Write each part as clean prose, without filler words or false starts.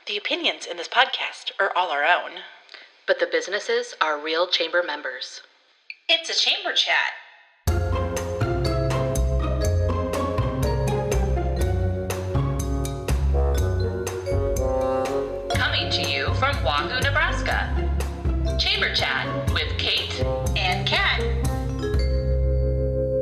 The opinions in this podcast are all our own. But the businesses are real chamber members. It's a chamber chat. Coming to you from Wahoo, Nebraska. Chamber Chat with Kate And Kat.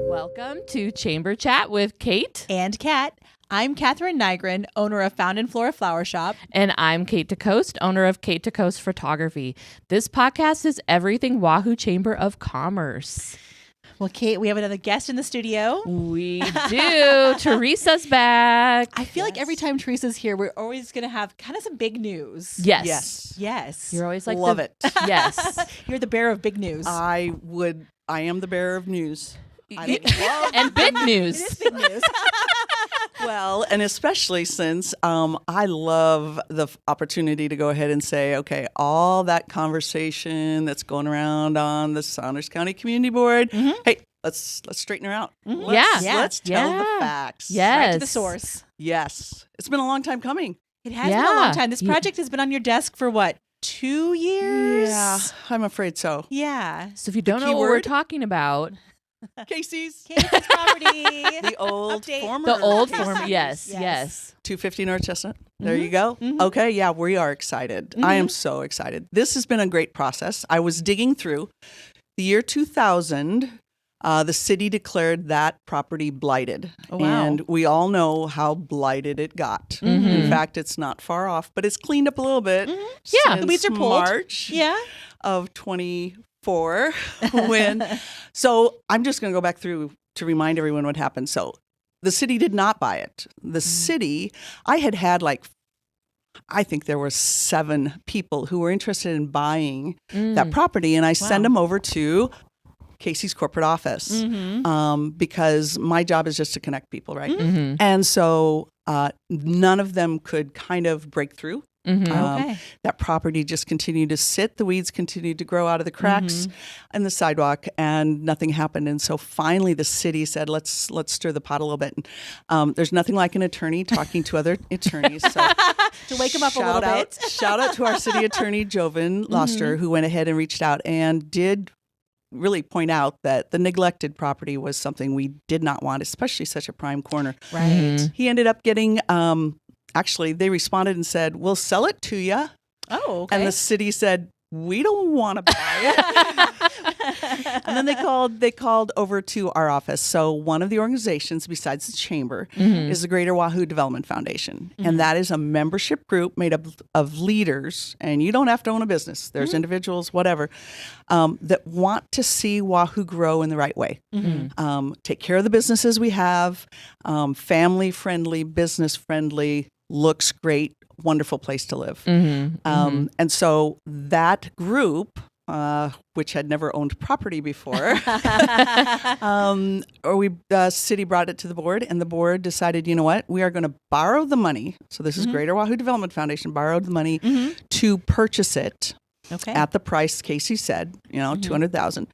Welcome to Chamber Chat with Kate. And Kat. I'm Catherine Nygren, owner of Found and Flora Flower Shop. And I'm Kate DeCoste, owner of Kate DeCoste Photography. This podcast is everything Wahoo Chamber of Commerce. Well, Kate, we have another guest in the studio. We do. Teresa's back. I feel like every time Teresa's here, we're always going to have kind of some big news. Yes. Yes. You're always like Love it. Yes. You're the bearer of big news. I am the bearer of news. I love And big news. It is big news. Well, and especially since I love the opportunity to go ahead and say, okay, all that conversation that's going around on the Saunders County Community Board, hey, let's straighten her out. Let's tell the facts. Yes. Right to the source. Yes. It's been a long time coming. It has been a long time. This project has been on your desk for what, 2 years? Yeah, I'm afraid so. Yeah. So if you don't know what we're keyword? talking about, Casey's. Casey's property. The old Update. former. the old Casey's. form, yes. 250 North Chestnut. There you go. Okay, yeah, we are excited. I am so excited. This has been a great process. I was digging through the year 2000. The city declared that property blighted. Oh, wow. And we all know how blighted it got. In fact, it's not far off, but it's cleaned up a little bit. Yeah, the weeds are since pulled. March Yeah. of 24 so I'm just going to go back through to remind everyone what happened. So the city did not buy it. The city, I think there were 7 people who were interested in buying that property, and I send them over to Casey's corporate office because my job is just to connect people, right? And so none of them could kind of break through. Okay. That property just continued to sit. The weeds continued to grow out of the cracks in the sidewalk, and nothing happened. And so finally, the city said, "Let's stir the pot a little bit." And, there's nothing like an attorney talking to other attorneys. So To wake them up a little bit. Shout out to our city attorney, Jovan Loster, who went ahead and reached out and did really point out that the neglected property was something we did not want, especially such a prime corner. Right. He ended up getting. Actually, they responded and said, "We'll sell it to you." Oh, okay. And the city said, "We don't want to buy it." And then they called over to our office. So one of the organizations besides the chamber is the Greater Wahoo Development Foundation. And that is a membership group made up of leaders. And you don't have to own a business. There's individuals, whatever, that want to see Wahoo grow in the right way. Take care of the businesses we have, family friendly, business friendly, looks great, wonderful place to live. And so that group, which had never owned property before, city brought it to the board, and the board decided, you know what, we are going to borrow the money. So this is Greater Wahoo Development Foundation borrowed the money to purchase it. Okay. At the price Casey said, $200,000.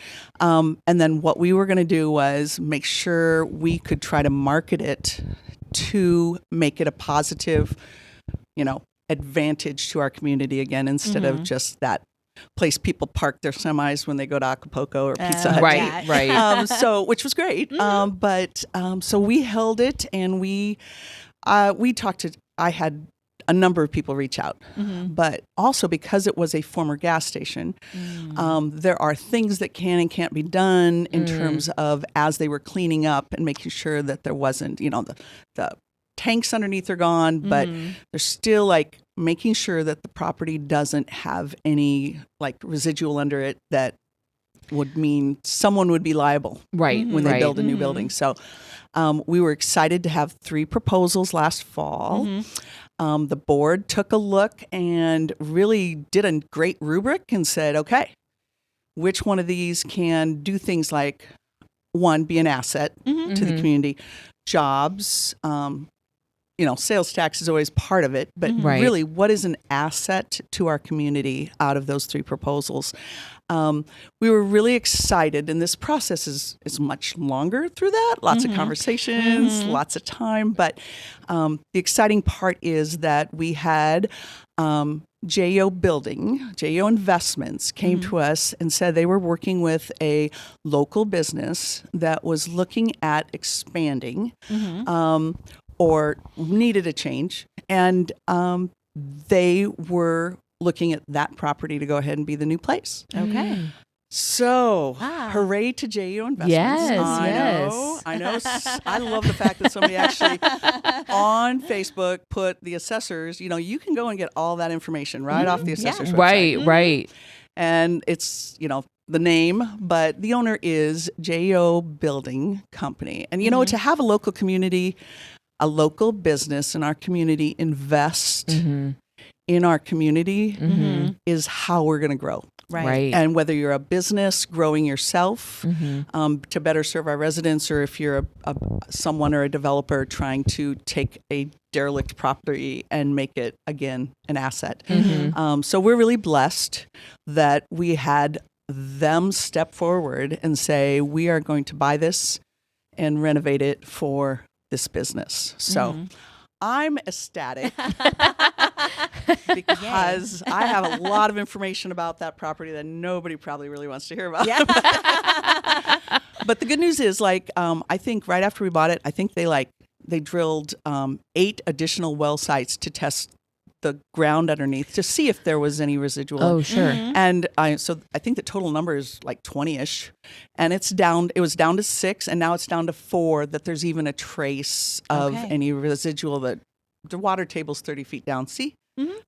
And then what we were going to do was make sure we could try to market it to make it a positive, advantage to our community again, instead of just that place people park their semis when they go to Acapulco or Pizza Hut. Right. So, which was great. So we held it, and we talked to, I had a number of people reach out, but also because it was a former gas station, there are things that can and can't be done in terms of as they were cleaning up and making sure that there wasn't, the tanks underneath are gone, but they're still like making sure that the property doesn't have any like residual under it that would mean someone would be liable when they build a new building. So we were excited to have 3 proposals last fall. The board took a look and really did a great rubric and said, okay, which one of these can do things like, 1, be an asset to the community, jobs, sales tax is always part of it, but Right. really, what is an asset to our community out of those 3 proposals? We were really excited, and this process is much longer through that. Lots of conversations, lots of time, but the exciting part is that we had JO Investments came to us and said they were working with a local business that was looking at expanding or needed a change. And they were looking at that property to go ahead and be the new place. Okay. So, Wow. hooray to JO Investments. Yes, I know. I love the fact that somebody actually on Facebook put the assessors, you can go and get all that information right off the assessor's website. Right. And it's, the name, but the owner is JO Building Company. And, to have a local community, a local business in our community invest in our community is how we're going to grow. Right. And whether you're a business growing yourself to better serve our residents, or if you're someone or a developer trying to take a derelict property and make it, again, an asset. So we're really blessed that we had them step forward and say, we are going to buy this and renovate it for this business. So I'm ecstatic because I have a lot of information about that property that nobody probably really wants to hear about. Yeah. But the good news is, I think right after we bought it, I think they drilled 8 additional well sites to test the ground underneath to see if there was any residual. Oh, sure. And so I think the total number is like 20-ish, and it was down to 6, and now it's down to 4 that there's even a trace of any residual. That the water table's 30 feet down. See,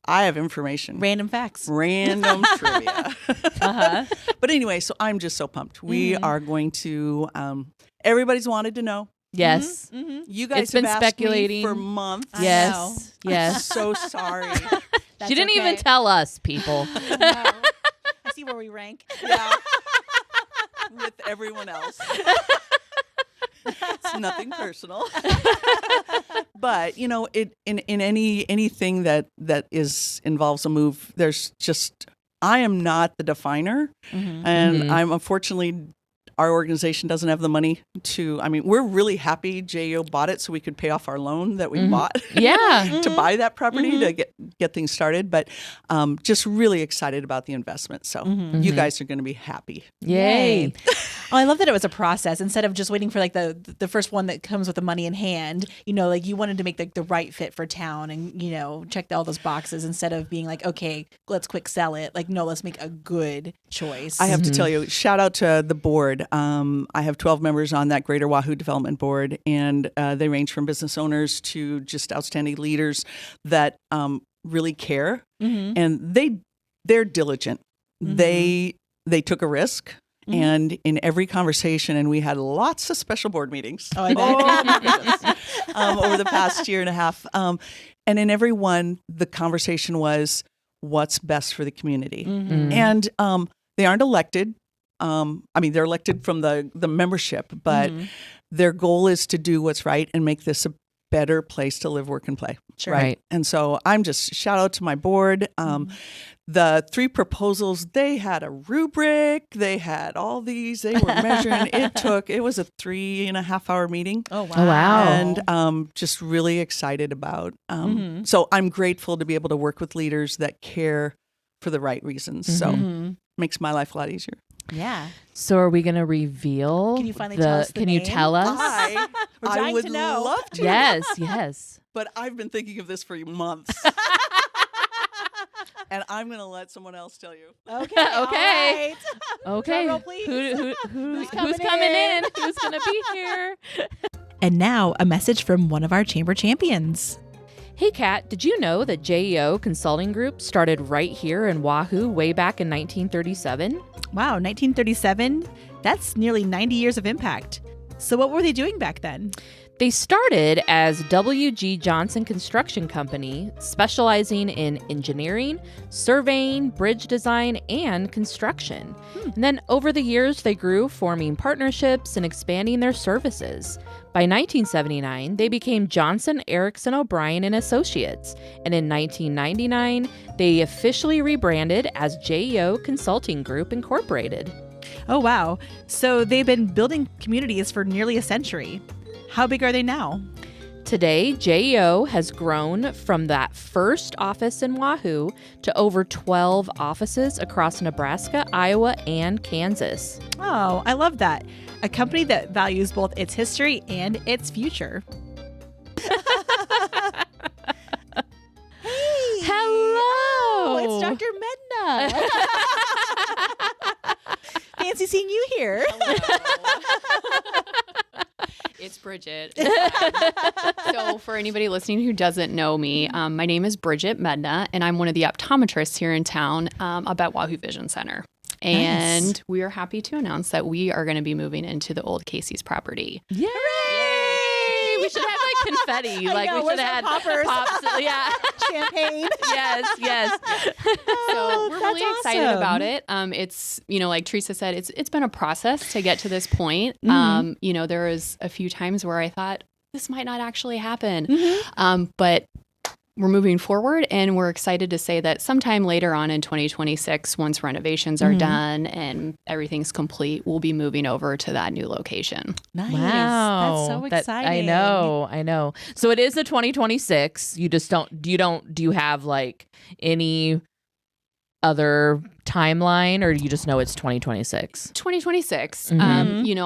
I have information. Random facts. Random trivia. But anyway, so I'm just so pumped. We are going to, everybody's wanted to know. Yes. You guys It's been have asked speculating me for months. I know. Yes. I'm Yes. so sorry. She didn't even tell us, people. No. I see where we rank. Yeah. With everyone else. It's nothing personal. But, in anything that involves a move, there's just, I am not the definer. And I'm unfortunately, our organization doesn't have the money to, we're really happy JO bought it so we could pay off our loan that we bought Yeah. to buy that property to get things started. But just really excited about the investment. So you guys are going to be happy. Yay. Oh, I love that it was a process instead of just waiting for the first one that comes with the money in hand. You wanted to make the right fit for town and, check all those boxes instead of being like, okay, let's quick sell it. No, let's make a good choice. I have to tell you, shout out to the board. I have 12 members on that Greater Wahoo Development Board, and they range from business owners to just outstanding leaders that really care, and they're diligent. They took a risk. And in every conversation, and we had lots of special board meetings. Oh, I bet. Oh, my goodness. Over the past year and a half. And in every one, the conversation was, what's best for the community? And they aren't elected. They're elected from the membership, but their goal is to do what's right and make this a better place to live, work, and play. Sure. Right. And so I'm just shout out to my board. The 3 proposals, they had a rubric. They had all these. They were measuring. It was a 3.5-hour meeting. Oh, wow. Oh, wow. And just really excited about. So I'm grateful to be able to work with leaders that care for the right reasons. So makes my life a lot easier. Yeah. So are we going to reveal? Can you finally tell us the Can you name? tell us? We're I dying would to know. love to. Yes. But I've been thinking of this for months. And I'm going to let someone else tell you. Okay. Okay. All right. Okay. Drum roll, please. Who's coming coming in? in? Who's going to be here? And now a message from one of our chamber champions. Hey, Kat, did you know that JEO Consulting Group started right here in Wahoo way back in 1937? Wow, 1937? That's nearly 90 years of impact. So what were they doing back then? They started as W.G. Johnson Construction Company, specializing in engineering, surveying, bridge design, and construction. And then over the years, they grew, forming partnerships and expanding their services. By 1979, they became Johnson, Erickson, O'Brien and Associates. And in 1999, they officially rebranded as JEO Consulting Group Incorporated. Oh, wow. So they've been building communities for nearly a century. How big are they now? Today, JEO has grown from that first office in Wahoo to over 12 offices across Nebraska, Iowa, and Kansas. Oh, I love that. A company that values both its history and its future. Hello! It's Dr. Medna. Fancy seeing you here. It's Bridget. So for anybody listening who doesn't know me, my name is Bridget Medna, and I'm one of the optometrists here in town up at Wahoo Vision Center. And we are happy to announce that we are going to be moving into the old Casey's property. Yay! We should have like confetti. I know, we should have had poppers? pops. Yeah. Champagne. Yes. So we're really That's excited awesome. about it. It's, like Teresa said, it's been a process to get to this point. There was a few times where I thought this might not actually happen. But we're moving forward, and we're excited to say that sometime later on in 2026, once renovations are done and everything's complete, we'll be moving over to that new location. Nice. Wow. That's so exciting. I know. So it is the 2026. You just do you have like any other timeline, or you just know it's 2026? 2026.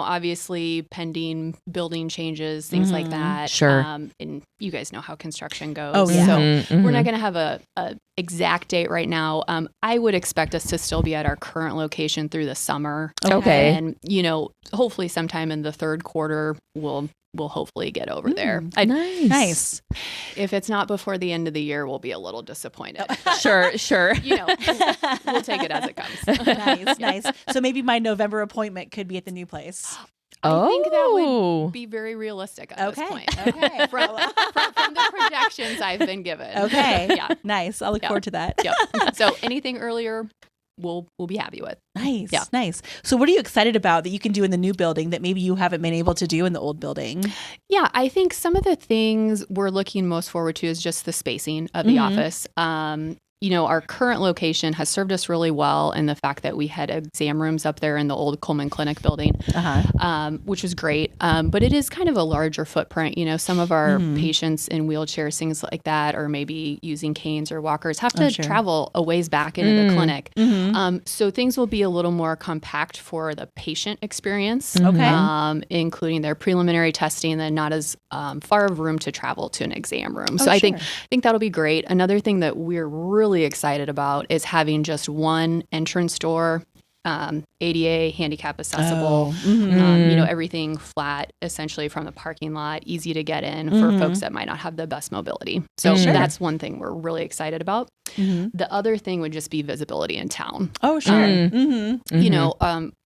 Obviously pending building changes, things like that. Sure. And you guys know how construction goes. Oh, yeah. So we're not going to have a exact date right now. I would expect us to still be at our current location through the summer. Okay. And, hopefully sometime in the third quarter, we'll hopefully get over there. Nice. If it's not before the end of the year, we'll be a little disappointed. Sure. We'll take it as it comes. Nice. So maybe my November appointment could be at the new place. I think that would be very realistic at this point. Okay. From the projections I've been given. Okay. Yeah. Nice. I'll look forward to that. Yep. So anything earlier, we'll be happy with. Nice. Yeah. Nice. So what are you excited about that you can do in the new building that maybe you haven't been able to do in the old building? Yeah, I think some of the things we're looking most forward to is just the spacing of the office. Our current location has served us really well in the fact that we had exam rooms up there in the old Coleman Clinic building, which was great. But it is kind of a larger footprint. Some of our patients in wheelchairs, things like that, or maybe using canes or walkers, have to travel a ways back into the clinic. So things will be a little more compact for the patient experience, including their preliminary testing, and not as far of room to travel to an exam room. So I think that'll be great. Another thing that we're really excited about is having just one entrance door, ADA, handicap accessible, everything flat essentially from the parking lot, easy to get in for folks that might not have the best mobility. So that's one thing we're really excited about. The other thing would just be visibility in town. Oh, sure.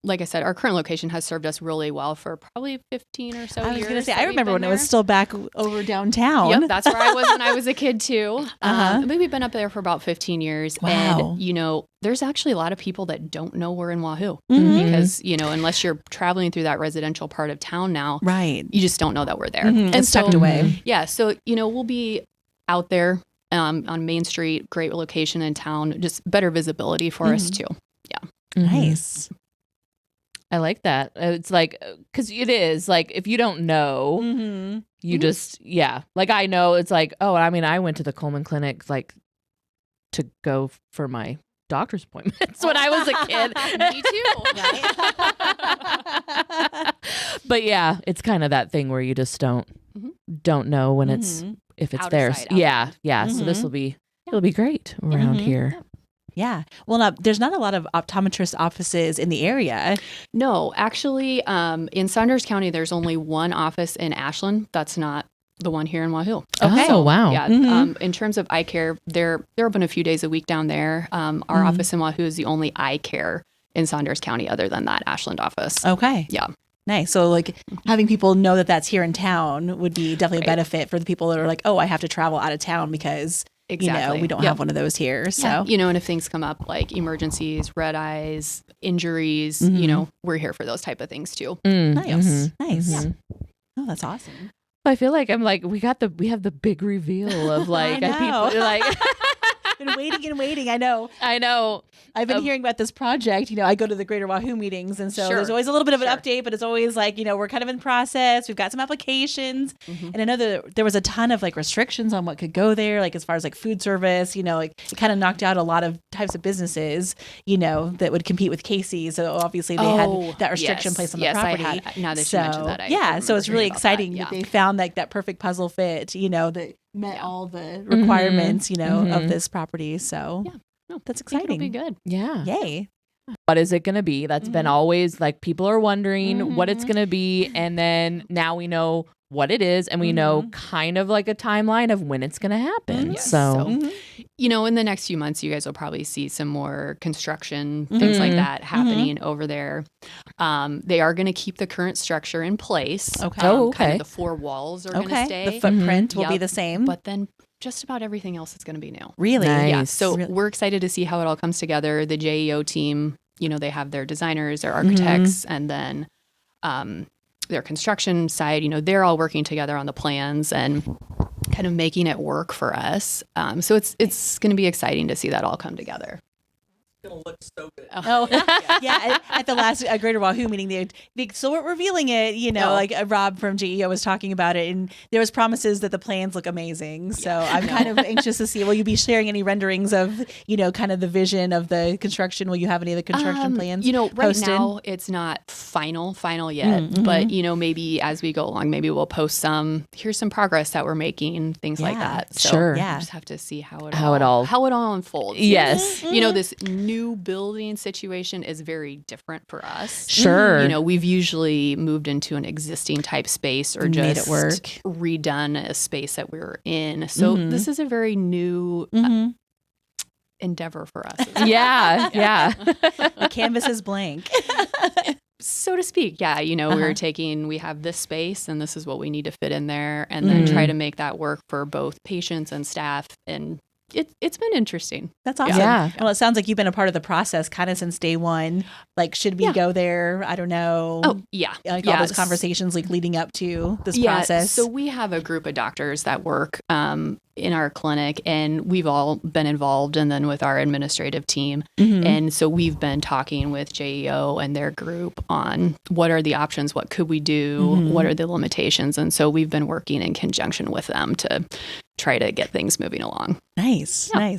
Like I said, our current location has served us really well for probably 15 or so years. I was going to say, that I we've remember been when it was there. still back over downtown. Yep, that's where I was when I was a kid too. We've been up there for about 15 years. Wow. And, there's actually a lot of people that don't know we're in Wahoo because, unless you're traveling through that residential part of town now, Right. you just don't know that we're there. And And tucked away. Yeah. So, we'll be out there on Main Street, great location in town, just better visibility for us too. Yeah. Nice. I like that. It's like, because it is like, if you don't know, you just, like I know it's like, I went to the Coleman Clinic like to go for my doctor's appointments when I was a kid. Me too. But yeah, it's kind of that thing where you just don't know when it's, if it's Out of there. sight, out of Yeah. So it'll be great around here. Yeah. Well, now, there's not a lot of optometrist offices in the area. No, actually, in Saunders County, there's only one office in Ashland. That's not the one here in Wahoo. Okay. Oh, wow. Yeah. In terms of eye care, they're open a few days a week down there. Our office in Wahoo is the only eye care in Saunders County other than that Ashland office. Okay. Yeah. Nice. So like having people know that that's here in town would be definitely a benefit for the people that are like, oh, I have to travel out of town because Exactly. we don't have one of those here. So And if things come up like emergencies, red eyes, injuries, we're here for those type of things too. nice. Nice. Oh, that's awesome. I feel like I'm like we have the big reveal of like I know. people like Been waiting and waiting. I know. I've been hearing about this project. I go to the Greater Wahoo meetings, and so there's always a little bit of an update, but it's always like, we're kind of in process. We've got some applications, and I know that there was a ton of like restrictions on what could go there, like as far as like food service. Like it kind of knocked out a lot of types of businesses, that would compete with Casey's. So obviously they had that restriction placed on the property. I had. Now that you mentioned that, so it's really exciting that they found like that perfect puzzle fit. That met all the requirements, of this property. So that's exciting. It'll be good. yeah. Yay. What is it going to be? That's been always like people are wondering what it's going to be, and then now we know what it is, and we know kind of like a timeline of when it's going to happen. Yes. So in the next few months, you guys will probably see some more construction, things like that happening over there. They are going to keep the current structure in place. Okay. Kind of the four walls are going to stay. The footprint will be the same. But then just about everything else is going to be new. Really? Nice. Yeah. So we're excited to see how it all comes together. The JEO team, they have their designers, their architects, and then their construction side, they're all working together on the plans and kind of making it work for us. So it's going to be exciting to see that all come together. Gonna look so good. Oh, yeah. At the last Greater Wahoo meeting, they so we're revealing it, like Rob from GEO was talking about it, and there was promises that the plans look amazing. So I'm kind of anxious to see, will you be sharing any renderings of, kind of the vision of the construction? Will you have any of the construction plans right posted? now it's not final yet, but, maybe as we go along, maybe we'll post here's some progress that we're making, things like that. So Sure. we Yeah. just have to see how it all unfolds. Yes. This new building situation is very different for us. Sure. We've usually moved into an existing type space or Made just it work. redone a space that we were in. So this is a very new endeavor for us. Yeah. The canvas is blank. So to speak. Yeah. We have this space and this is what we need to fit in there, and then try to make that work for both patients and staff. And it's been interesting. That's awesome. Yeah. Well, it sounds like you've been a part of the process kind of since day one. Like, should we go there? I don't know. Oh, yeah. Like all those conversations like leading up to this Yeah, process. so we have a group of doctors that work in our clinic, and we've all been involved, and then with our administrative team. And so we've been talking with JEO and their group on what are the options, what could we do, what are the limitations. And so we've been working in conjunction with them to try to get things moving along. Nice. I'm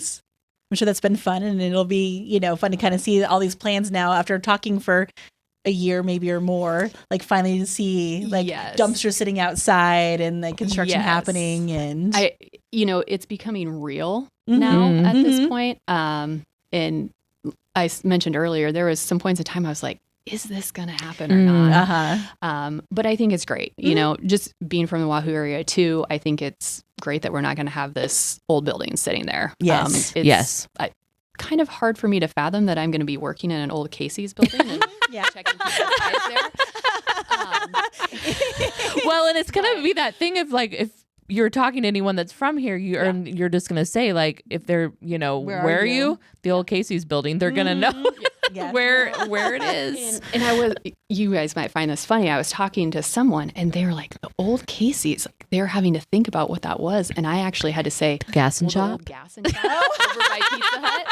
sure that's been fun, and it'll be, fun to kind of see all these plans now after talking for a year maybe or more, like finally to see like dumpsters sitting outside and like construction happening, and it's becoming real now at this point. And I mentioned earlier, there was some points of time I was like, is this going to happen or not? But I think it's great. Just being from the Wahoo area too, I think it's great that we're not going to have this old building sitting there. Yes. Yes. Kind of hard for me to fathom that I'm going to be working in an old Casey's building and checking people's eyes there. Well, and it's going to be that thing of like, if you're talking to anyone that's from here, you're just going to say like, if they're, where are you? The old Casey's building, they're going to know where it is. And you guys might find this funny. I was talking to someone and they were like, the old Casey's, they're having to think about what that was. And I actually had to say, Gas and the Shop. old Gas and Shop over by Pizza Hut.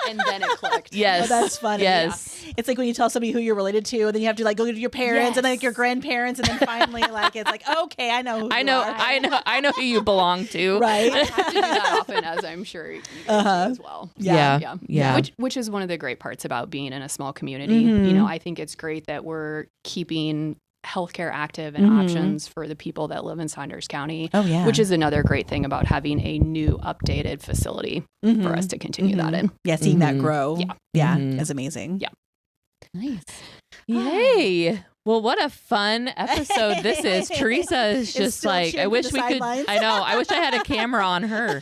And then it clicked. Yes. Oh, that's funny. Yes. Yeah. It's like when you tell somebody who you're related to, and then you have to like go to your parents and then like your grandparents, and then finally like it's like, okay, I know who you are. I know who you belong to. Right. I have to do that often, as I'm sure you guys do as well. Yeah. Which is one of the great parts about being in a small community. I think it's great that we're keeping healthcare active and options for the people that live in Saunders County. Oh, yeah. Which is another great thing about having a new updated facility for us to continue that in. Yeah, seeing that grow. Yeah. Is amazing. Yeah. Nice. Yay. Well, what a fun episode this is. Teresa is just still like, I cheering wish for we the could, sidelines. I know, I wish I had a camera on her.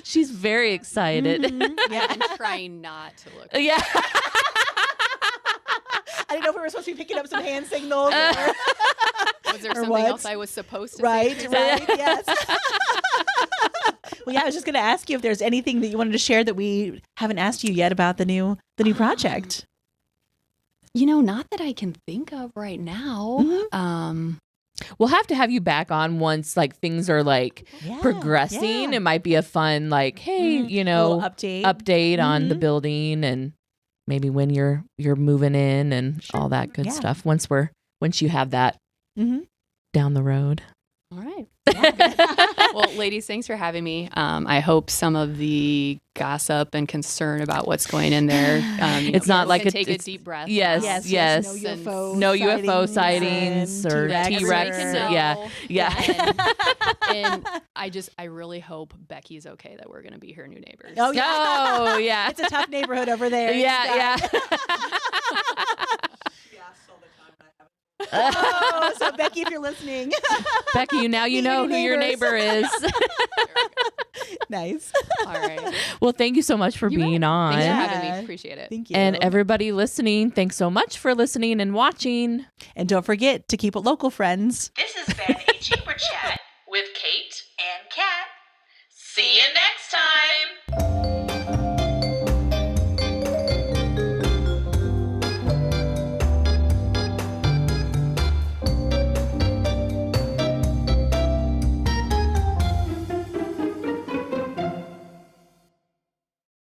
She's very excited. Yeah, I'm trying not to look. Yeah. didn't know if we were supposed to be picking up some hand signals. Was there Or something what? else I was supposed to Right, say? right, yes. Well, yeah, I was just going to ask you if there's anything that you wanted to share that we haven't asked you yet about the new project. Not that I can think of right now. Mhm. We'll have to have you back on once like things are like Yeah, progressing. yeah. It might be a fun like, hey, Mhm. A little update. update on the Mhm. building and maybe when you're moving in and all that good Yeah. stuff. Once you have that Mhm. down the road. All right. Well, ladies, thanks for having me. I hope some of the gossip and concern about what's going in there. It's not people like can it's- take a it's- deep breath. yes, now. yes. No And UFO, No UFO sightings and or T-Rex. T-Rex. Everybody can Yeah. know. Yeah. And I really hope Becky's okay that we're going to be her new neighbors. Oh, yeah. Oh, yeah. It's a tough neighborhood over there. Yeah, It's, yeah. Oh, so Becky, if you're listening, Becky, you know Meet your who your neighbors. neighbor is. nice. All right. Well, thank you so much for You bet. being on. Thanks for Yeah. having me. Appreciate it. Thank you. And everybody listening, thanks so much for listening and watching. And don't forget to keep it local, friends. This has been a Chamber Chat with Kate and Kat. See you next time.